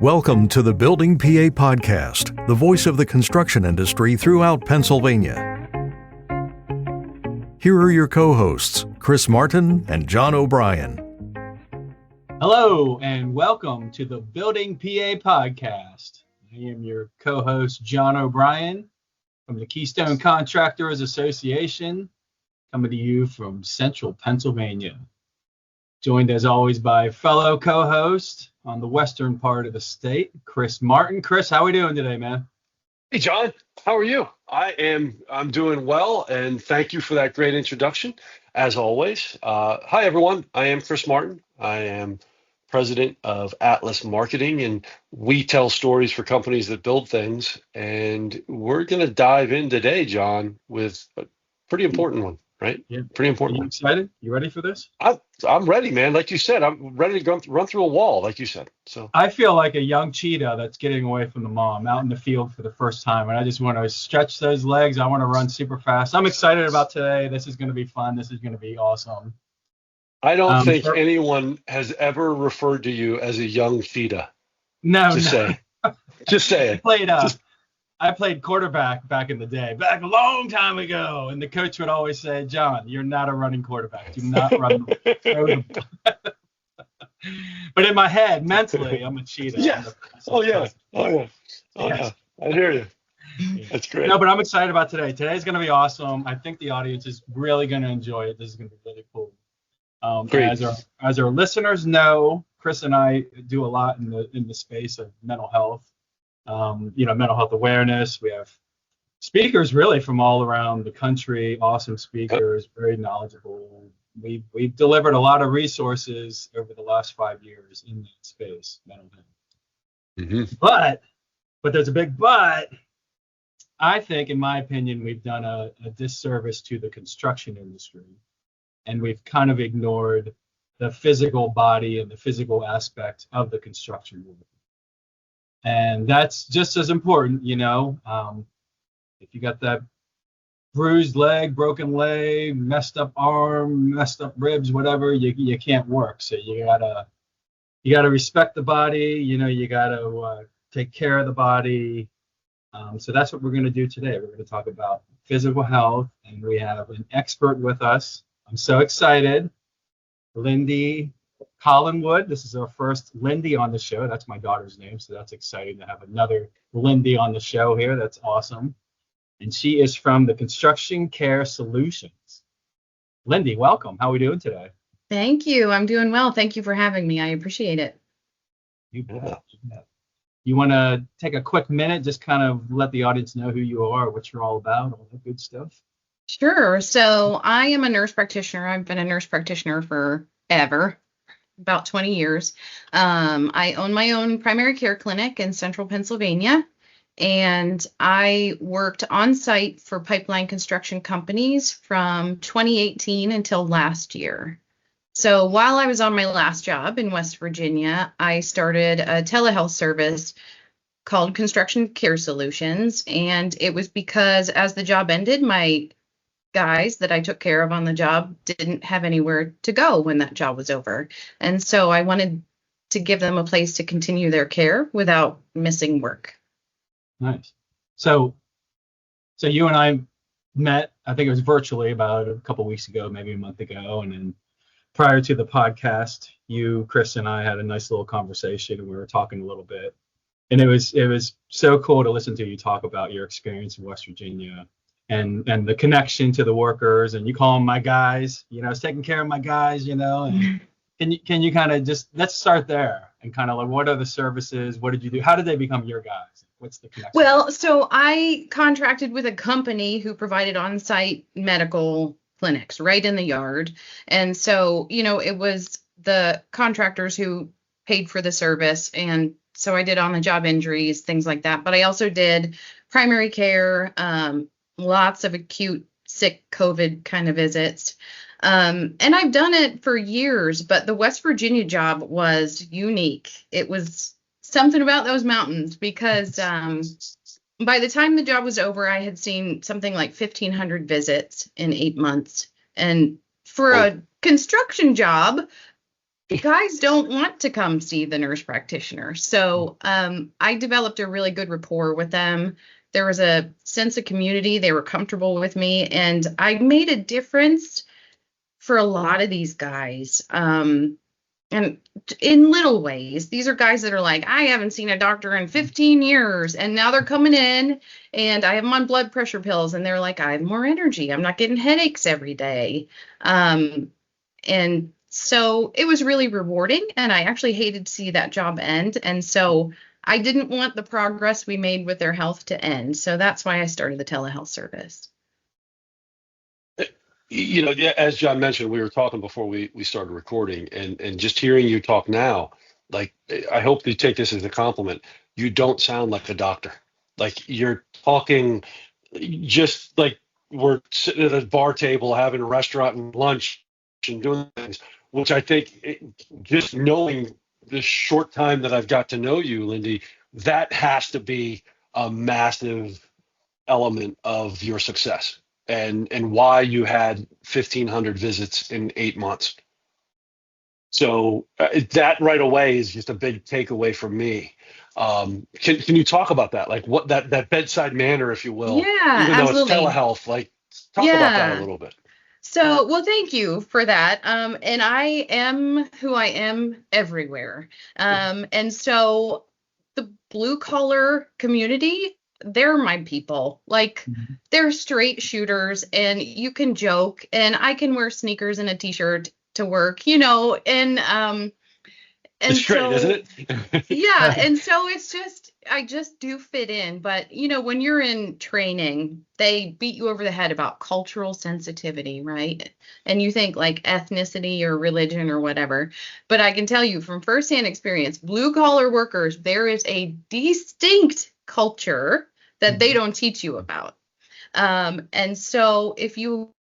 Welcome to the Building PA Podcast, the voice of the construction industry throughout Pennsylvania. Here are your co-hosts, Chris Martin and John O'Brien. Hello, and welcome to the Building PA Podcast. I am your co-host, John O'Brien, from the Keystone Contractors Association, coming to you from central Pennsylvania. Joined as always by fellow co-host on the western part of the state, Chris Martin. Chris, how are we doing today, man? Hey, John, how are you? I'm doing well, and thank you for that great introduction, as always. Hi, everyone. I am Chris Martin. I am president of Atlas Marketing, and we tell stories for companies that build things. And we're going to dive in today, John, with a pretty important one, right? Yeah. Pretty important. Are you excited? You ready for this? I'm ready, man. Like you said, I'm ready to run through a wall, like you said. So I feel like a young cheetah that's getting away from the mom out in the field for the first time, and I just want to stretch those legs. I want to run super fast. I'm excited about today. This is going to be fun. This is going to be awesome. I don't think anyone has ever referred to you as a young cheetah. No. Just say it. I played quarterback back in the day, back a long time ago, and the coach would always say, "John, you're not a running quarterback. Do not run." But in my head, mentally, I'm a cheetah. Yeah. Oh yeah. I hear you. That's great. No, but I'm excited about today. Today's going to be awesome. I think the audience is really going to enjoy it. This is going to be really cool. As our listeners know, Chris and I do a lot in the space of mental health. Mental health awareness. We have speakers really from all around the country, awesome speakers, very knowledgeable. We've delivered a lot of resources over the last 5 years in that space, mental health. Mm-hmm. But there's a big but. I think, in my opinion, we've done a disservice to the construction industry, and we've kind of ignored the physical body and the physical aspect of the construction world. And that's just as important, if you got that bruised leg, broken leg, messed up arm, messed up ribs, whatever, you can't work. So you gotta respect the body, you gotta take care of the body. So that's what we're going to do today. We're going to talk about physical health, and we have an expert with us. I'm so excited. Linde Collingwood. This is our first Linde on the show. That's my daughter's name, so that's exciting to have another Linde on the show here. That's awesome. And she is from the Construction Care Solutions. Linde, welcome. How are we doing today? Thank you. I'm doing well. Thank you for having me. I appreciate it. You bet. You want to take a quick minute, just kind of let the audience know who you are, what you're all about, all that good stuff? Sure. So I am a nurse practitioner. I've been a nurse practitioner forever. About 20 years. I own my own primary care clinic in central Pennsylvania, and I worked on site for pipeline construction companies from 2018 until last year. So while I was on my last job in West Virginia, I started a telehealth service called Construction Care Solutions, and it was because as the job ended, my guys that I took care of on the job didn't have anywhere to go when that job was over. And so I wanted to give them a place to continue their care without missing work. Nice. So you and I met, I think it was virtually about a couple of weeks ago, maybe a month ago. And then prior to the podcast, you, Chris, and I had a nice little conversation, and we were talking a little bit. And it was so cool to listen to you talk about your experience in West Virginia. And the connection to the workers, and you call them my guys, I was taking care of my guys, and can you kind of just, let's start there and kind of like, what are the services? What did you do? How did they become your guys? What's the connection? Well, so I contracted with a company who provided on-site medical clinics right in the yard. And so, it was the contractors who paid for the service. And so I did on-the-job injuries, things like that. But I also did primary care, lots of acute sick COVID kind of visits. And I've done it for years, but the West Virginia job was unique. It was something about those mountains because by the time the job was over, I had seen something like 1,500 visits in 8 months. And for a construction job, guys don't want to come see the nurse practitioner. So I developed a really good rapport with them. There was a sense of community. They were comfortable with me, and I made a difference for a lot of these guys. And in little ways, these are guys that are like, I haven't seen a doctor in 15 years, and now they're coming in, and I have them on blood pressure pills, and they're like, I have more energy. I'm not getting headaches every day. And so it was really rewarding, and I actually hated to see that job end. And so I didn't want the progress we made with their health to end. So that's why I started the telehealth service. Yeah, as John mentioned, we were talking before we started recording, and just hearing you talk now, like, I hope you take this as a compliment. You don't sound like a doctor. Like, you're talking just like we're sitting at a bar table having a restaurant and lunch and doing things, which I think just knowing the short time that I've got to know you, Lindy, that has to be a massive element of your success and why you had 1,500 visits in 8 months. So that right away is just a big takeaway for me. Can you talk about that? Like, what that bedside manner, if you will, Yeah, even though it's absolutely. telehealth, like, talk about that a little bit. So, well, thank you for that. And I am who I am everywhere. And so the blue collar community, they're my people. Like, they're straight shooters, and you can joke, and I can wear sneakers and a t-shirt to work, and It's straight, so, isn't it? yeah, and so it's just, I just do fit in. But, when you're in training, they beat you over the head about cultural sensitivity, right? And you think like ethnicity or religion or whatever. But I can tell you from firsthand experience, blue collar workers, there is a distinct culture that they don't teach you about. And so if you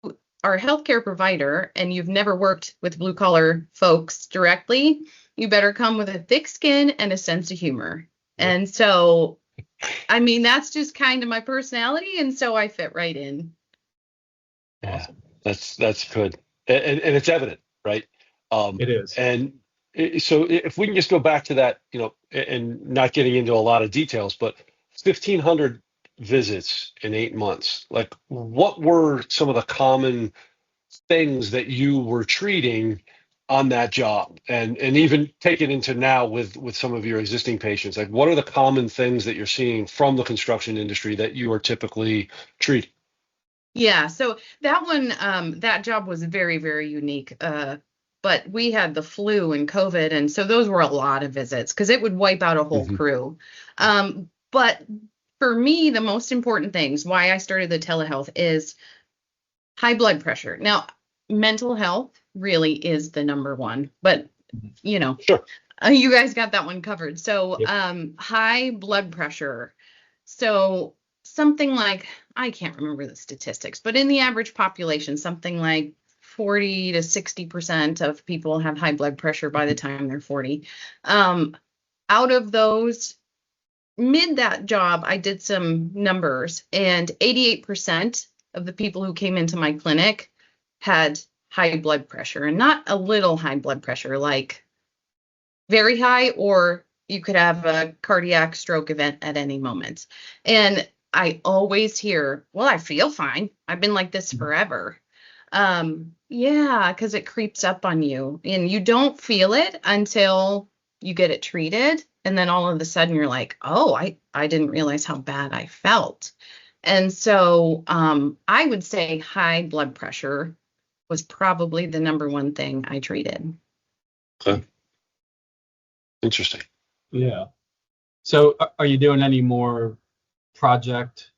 are a healthcare provider and you've never worked with blue collar folks directly, you better come with a thick skin and a sense of humor. And so, I mean, that's just kind of my personality. And so I fit right in. Yeah, that's good. And it's evident, right? It is. And so if we can just go back to that, and not getting into a lot of details, but 1,500 visits in 8 months, like, what were some of the common things that you were treating on that job, and even take it into now with some of your existing patients? Like, what are the common things that you're seeing from the construction industry that you are typically treating? Yeah, so that one, that job was very, very unique. But we had the flu and COVID, and so those were a lot of visits because it would wipe out a whole crew. But for me, the most important things, why I started the telehealth, is high blood pressure. Now, mental health really is the number one, but Sure. you guys got that one covered. So, Yep. high blood pressure. So something like, I can't remember the statistics, but in the average population, something like 40 to 60% of people have high blood pressure by the time they're 40. Out of those, mid that job, I did some numbers, and 88% of the people who came into my clinic had high blood pressure, and not a little high blood pressure, like very high, or you could have a cardiac stroke event at any moment. And I always hear, well, I feel fine. I've been like this forever. Yeah, because it creeps up on you, and you don't feel it until you get it treated. And then all of a sudden you're like, oh, I didn't realize how bad I felt. And so I would say high blood pressure was probably the number one thing I treated. Okay. Interesting. Yeah. So are you doing any more project?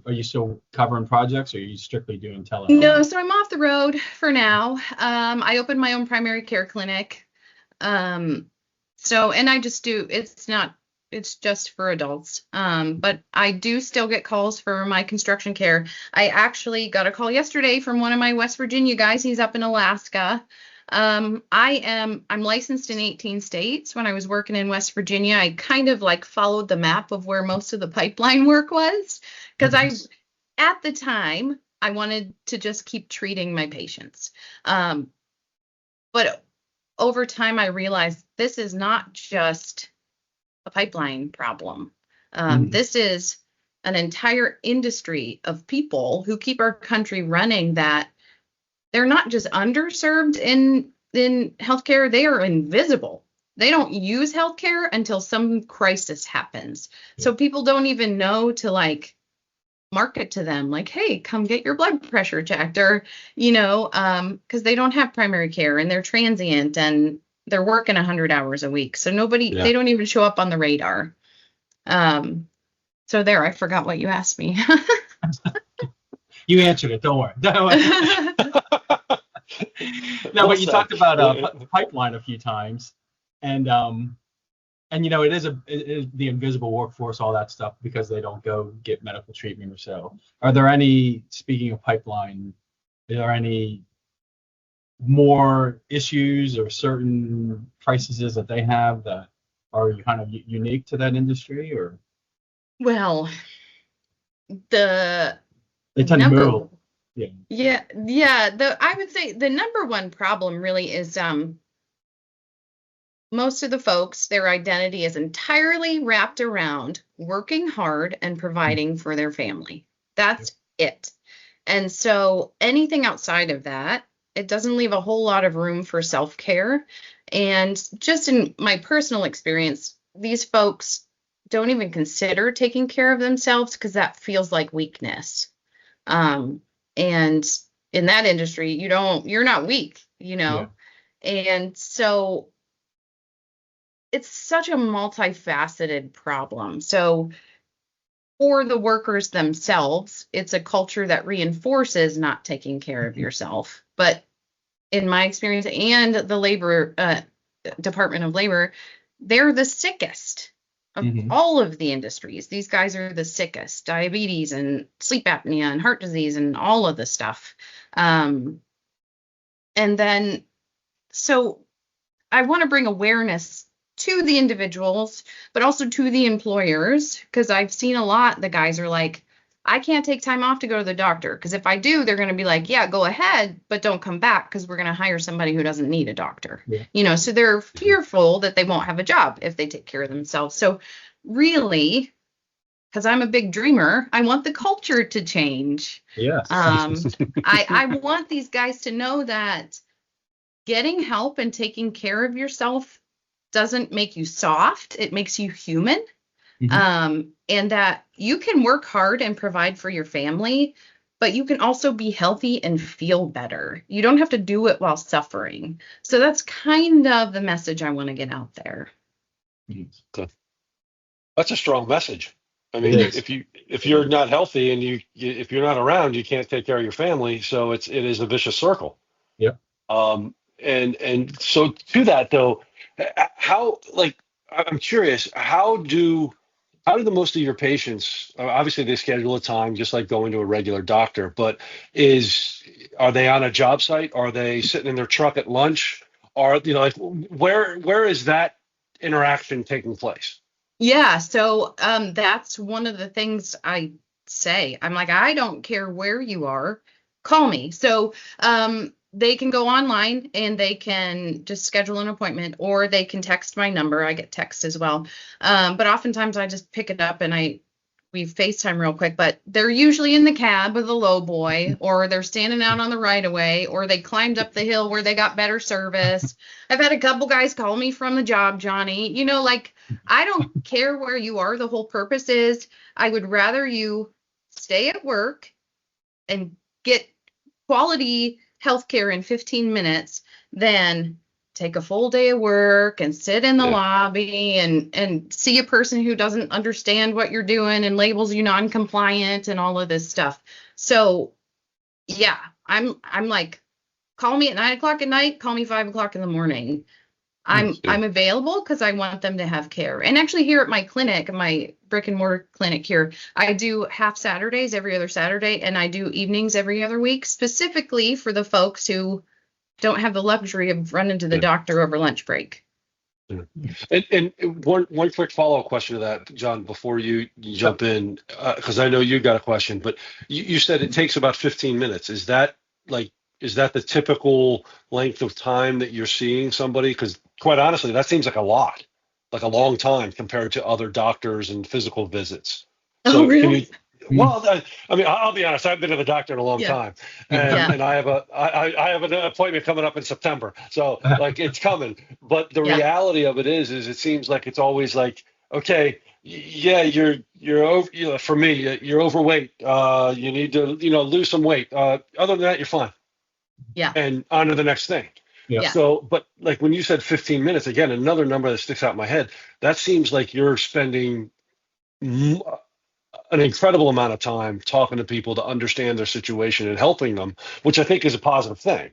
Are you still covering projects, or are you strictly doing telehealth? No, so I'm off the road for now. I opened my own primary care clinic. And I just do, it's just for adults. But I do still get calls for my construction care. I actually got a call yesterday from one of my West Virginia guys. He's up in Alaska. I'm licensed in 18 states. When I was working in West Virginia, I kind of like followed the map of where most of the pipeline work was, because at the time, I wanted to just keep treating my patients. But over time, I realized this is not just a pipeline problem. This is an entire industry of people who keep our country running, that they're not just underserved in healthcare, they are invisible. They don't use healthcare until some crisis happens. So people don't even know to like market to them like, hey, come get your blood pressure checked, or, because they don't have primary care and they're transient and they're working 100 hours a week. So they don't even show up on the radar. So I forgot what you asked me. You answered it. Don't worry. No, but you talked about the pipeline a few times, and it is the invisible workforce, all that stuff, because they don't go get medical treatment or so. Are there any, speaking of pipeline, are there any more issues or certain crises that they have that are kind of unique to that industry, or? Well, They tend to move. Yeah. I would say the number one problem really is most of the folks, their identity is entirely wrapped around working hard and providing for their family. That's it. And so anything outside of that, it doesn't leave a whole lot of room for self-care. And just in my personal experience, these folks don't even consider taking care of themselves because that feels like weakness. And in that industry, you're not weak, And so it's such a multifaceted problem. So for the workers themselves, it's a culture that reinforces not taking care of yourself. But in my experience and the labor Department of Labor, they're the sickest of all of the industries. These guys are the sickest: diabetes and sleep apnea and heart disease and all of the stuff. And then, so I want to bring awareness to the individuals, but also to the employers, because I've seen a lot. The guys are like, I can't take time off to go to the doctor, because if I do, they're going to be like, yeah, go ahead, but don't come back, because we're going to hire somebody who doesn't need a doctor. So they're fearful that they won't have a job if they take care of themselves. So really, because I'm a big dreamer, I want the culture to change. Yes. I want these guys to know that getting help and taking care of yourself doesn't make you soft. It makes you human. And that you can work hard and provide for your family, but you can also be healthy and feel better. You don't have to do it while suffering. So that's kind of the message I want to get out there. That's a strong message. I mean, if you're not healthy and if you're not around, you can't take care of your family. So it is a vicious circle. Yep. And so to that though, I'm curious, how do the most of your patients, obviously they schedule a time just like going to a regular doctor, but are they on a job site? Are they sitting in their truck at lunch? Or, where is that interaction taking place? Yeah. So that's one of the things I say. I'm like, I don't care where you are, call me. So they can go online and they can just schedule an appointment, or they can text my number. I get text as well. But oftentimes I just pick it up and we FaceTime real quick, but they're usually in the cab with a low boy, or they're standing out on the right of way, or they climbed up the hill where they got better service. I've had a couple guys call me from the job, Johnny, I don't care where you are. The whole purpose is I would rather you stay at work and get quality healthcare in 15 minutes than take a full day of work and sit in the lobby and see a person who doesn't understand what you're doing and labels you non-compliant and all of this stuff. So yeah, I'm like, call me at 9:00 at night, call me 5:00 in the morning. I'm available because I want them to have care. And actually here at my clinic, my brick and mortar clinic here, I do half Saturdays every other Saturday, and I do evenings every other week, specifically for the folks who don't have the luxury of running to the doctor over lunch break. And one quick follow-up question to that, John, before you jump in, because I know you got a question, but you said it takes about 15 minutes. Is Is that the typical length of time that you're seeing somebody? Because quite honestly, that seems like a lot, like a long time compared to other doctors and physical visits. Oh, So can you, really? well, I mean, I'll be honest, I've been to the doctor in a long Yeah. time, and Yeah. and I have an appointment coming up in September. So like it's coming. But the Yeah. reality of it is it seems like it's always like, okay, yeah, you're over, for me, you're overweight. You need to, lose some weight. Other than that, you're fine. Yeah. And on to the next thing. Yeah. Yeah. So, but like when you said 15 minutes, again, another number that sticks out in my head, that seems like you're spending m- an incredible amount of time talking to people to understand their situation and helping them, which I think is a positive thing.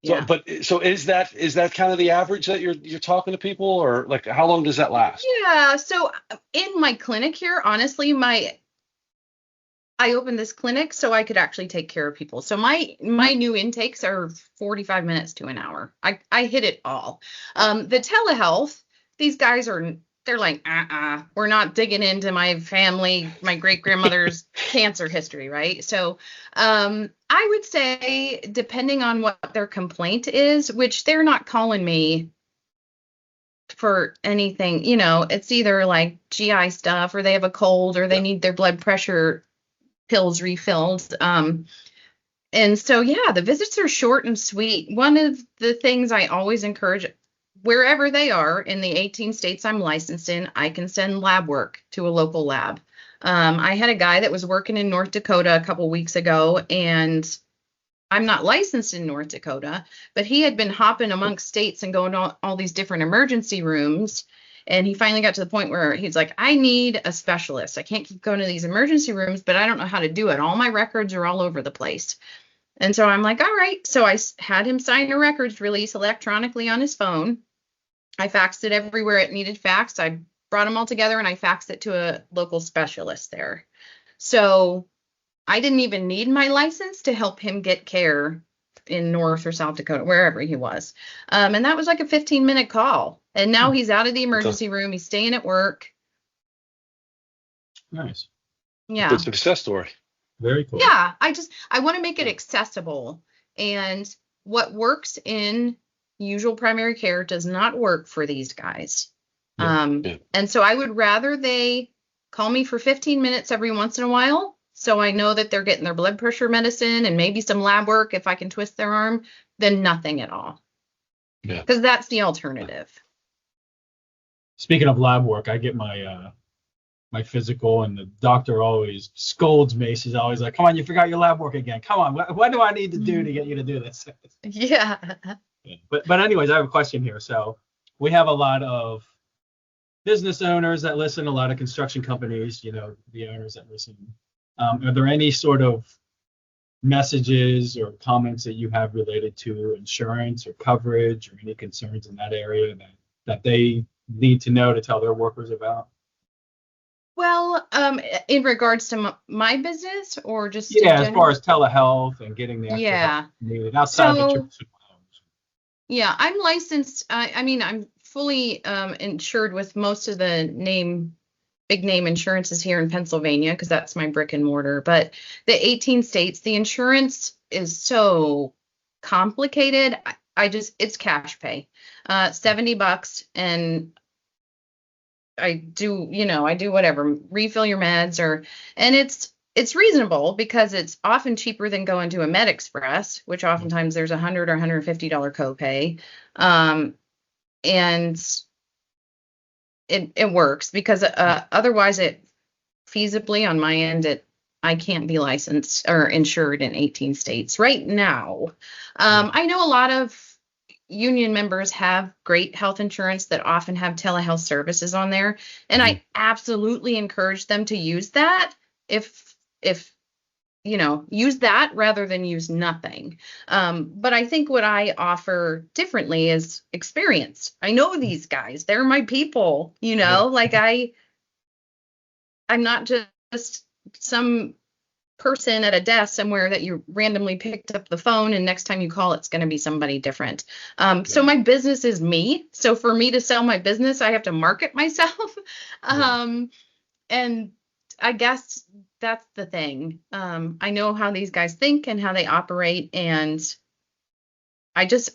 So, Yeah. so is that kind of the average that you're talking to people, or like how long does that last? Yeah. So in my clinic here, honestly, I opened this clinic so I could actually take care of people. So my new intakes are 45 minutes to an hour. I hit it all. The telehealth, these guys they're like, we're not digging into my family, my great grandmother's cancer history, right? So I would say, depending on what their complaint is, which they're not calling me for anything, it's either like GI stuff, or they have a cold, or they need their blood pressure pills refilled. And so, yeah, the visits are short and sweet. One of the things I always encourage, wherever they are in the 18 states I'm licensed in, I can send lab work to a local lab. I had a guy that was working in North Dakota a couple weeks ago, and I'm not licensed in North Dakota, but he had been hopping amongst states and going to all these different emergency rooms. And he finally got to the point where he's like, I need a specialist. I can't keep going to these emergency rooms, but I don't know how to do it. All my records are all over the place. And so I'm like, all right. So I had him sign a records release electronically on his phone. I faxed it everywhere it needed faxed. I brought them all together and I faxed it to a local specialist there. So I didn't even need my license to help him get care in North or South Dakota, wherever he was. And that was like a 15-minute call. And now he's out of the emergency room. He's staying at work. Nice. Yeah. Good success story. Very cool. Yeah. I want to make it accessible. And what works in usual primary care does not work for these guys. Yeah. And so I would rather they call me for 15 minutes every once in a while, so I know that they're getting their blood pressure medicine and maybe some lab work if I can twist their arm, than nothing at all. Yeah. Because that's the alternative. Speaking of lab work, I get my my physical, and the doctor always scolds me. She's always like, "Come on, you forgot your lab work again. Come on, what do I need to do to get you to do this?" Yeah. But anyways, I have a question here. So we have a lot of business owners that listen, a lot of construction companies, the owners that listen. Are there any sort of messages or comments that you have related to insurance or coverage, or any concerns in that area that they need to know to tell their workers about? Well, in regards to my business, or just Yeah, in as far general? as telehealth and getting the extra help Yeah. needed outside of the So, traditional homes. yeah, I'm licensed. I mean, I'm fully insured with most of the big name insurances here in Pennsylvania, because that's my brick and mortar. But the 18 states, the insurance is so complicated. It's cash pay, $70, and I do whatever, refill your meds, and it's reasonable because it's often cheaper than going to a Med Express, which oftentimes there's $100 or $150 copay. And it works because otherwise it feasibly on my end, I can't be licensed or insured in 18 states right now. I know a lot of union members have great health insurance that often have telehealth services on there, and I absolutely encourage them to use that if use that rather than use nothing. But I think what I offer differently is experience. I know these guys, they're my people, like I'm not just some person at a desk somewhere that you randomly picked up the phone, and next time you call, it's going to be somebody different. So my business is me. So for me to sell my business, I have to market myself. And I guess that's the thing. I know how these guys think and how they operate, and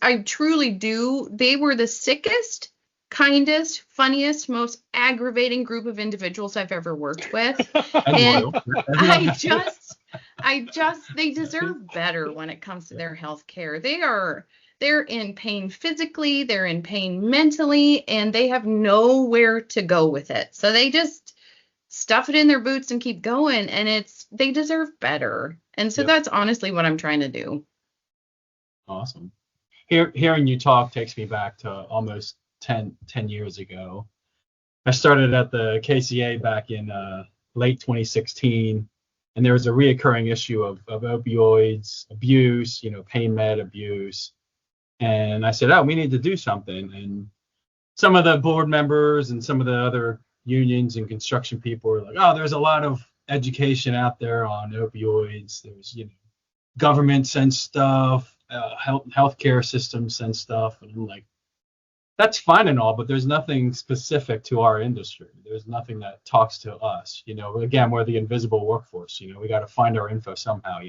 I truly do. They were the sickest, kindest, funniest, most aggravating group of individuals I've ever worked with. And they deserve better when it comes to their health care. They're in pain physically, they're in pain mentally, and they have nowhere to go with it. So they just stuff it in their boots and keep going, and they deserve better. And so that's honestly what I'm trying to do. Awesome. Hearing you talk takes me back to almost 10 years ago. I started at the KCA back in late 2016, and there was a reoccurring issue of opioids abuse, pain med abuse. And I said, we need to do something. And some of the board members and some of the other unions and construction people were like, there's a lot of education out there on opioids. There's, government sends stuff, healthcare system sends stuff. And I'm like, that's fine and all, but there's nothing specific to our industry. There's nothing that talks to us. Again, we're the invisible workforce. We got to find our info somehow,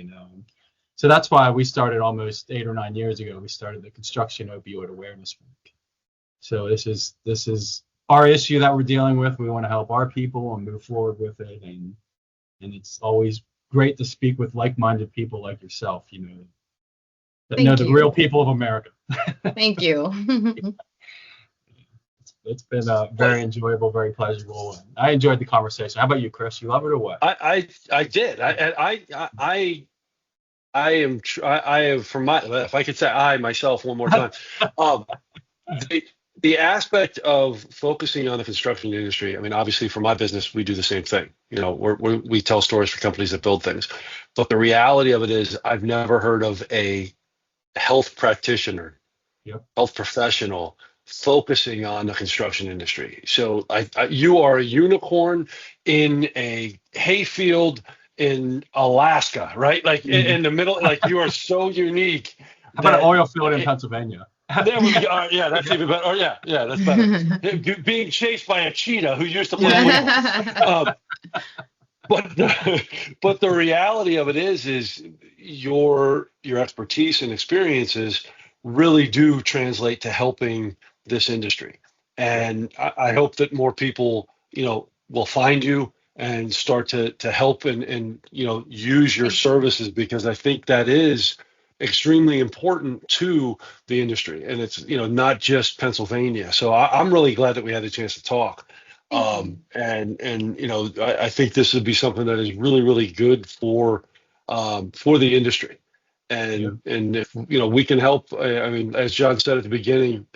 So that's why we started almost 8 or 9 years ago. We started the Construction Opioid Awareness Week. So this is our issue that we're dealing with. We want to help our people and move forward with it. And it's always great to speak with like-minded people like yourself, that know the real people of America. Thank you. It's been very enjoyable, very pleasurable. I enjoyed the conversation. How about you, Chris? You love it or what? I did. I am from my, if I could say I myself one more time, the aspect of focusing on the construction industry. I mean, obviously for my business, we do the same thing. We tell stories for companies that build things, but the reality of it is I've never heard of a health practitioner, health professional focusing on the construction industry. So you are a unicorn in a hayfield in Alaska, right? Like in the middle, like you are so unique. How about an oil field in Pennsylvania? There we go. Yeah, that's even better. Oh, yeah, that's better. Being chased by a cheetah who used to play volleyball. But the reality of it is your expertise and experiences really do translate to helping this industry. And I hope that more people, will find you and start to help and use your services, because I think that is extremely important to the industry. And it's, not just Pennsylvania. So I'm really glad that we had a chance to talk. I think this would be something that is really, really good for the industry. And if we can help, I mean, as John said at the beginning,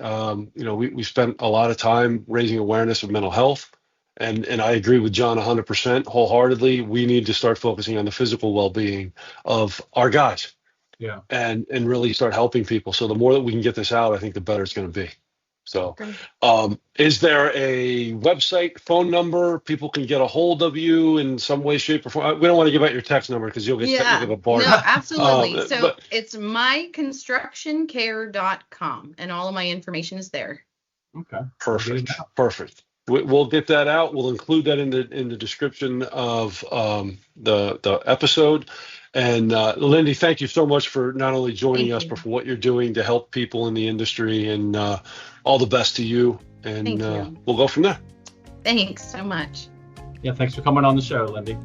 we spent a lot of time raising awareness of mental health, and I agree with John 100% wholeheartedly. We need to start focusing on the physical well-being of our guys, and really start helping people. So the more that we can get this out, I think the better it's going to be. So, is there a website, phone number people can get a hold of you in some way, shape, or form? We don't want to give out your text number because you'll get technically bored. No, absolutely. It's myconstructioncare.com, and all of my information is there. Okay. Perfect. We'll get that out. We'll include that in the description of the episode. And Linde, thank you so much for not only joining us, but for what you're doing to help people in the industry. And all the best to you. And we'll go from there. Thanks so much. Yeah, thanks for coming on the show, Linde.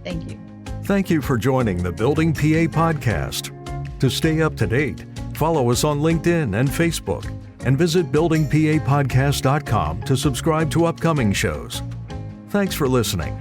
Thank you. Thank you for joining the Building PA podcast. To stay up to date, follow us on LinkedIn and Facebook, and visit buildingpapodcast.com to subscribe to upcoming shows. Thanks for listening.